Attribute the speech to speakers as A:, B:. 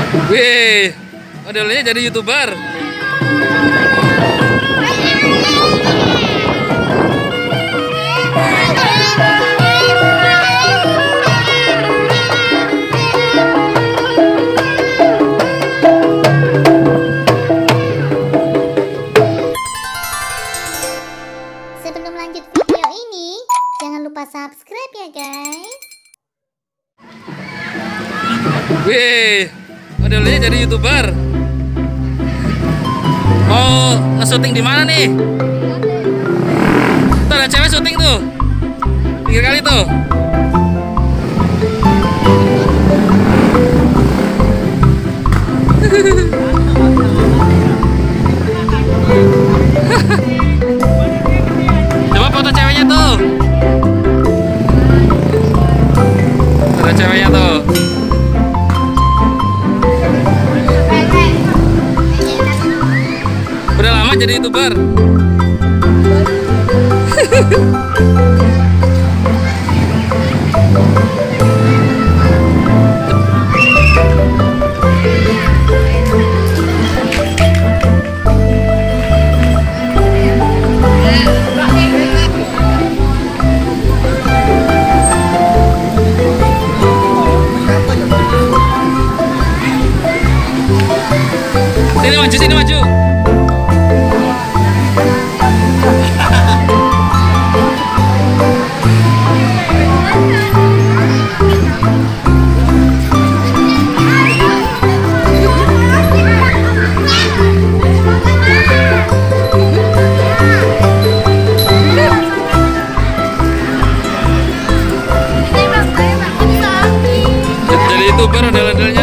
A: Wih, modelnya jadi YouTuber.
B: Sebelum lanjut video ini, jangan lupa subscribe ya guys.
A: Wih, modelnya jadi YouTuber. Mau nge-syuting di mana nih? Tuh ada cewek syuting tuh. 3 kali tuh. Coba foto ceweknya tuh. Ada ceweknya tuh. Udah lama jadi YouTuber. Sini maju. Jadi YouTuber ada-adanya.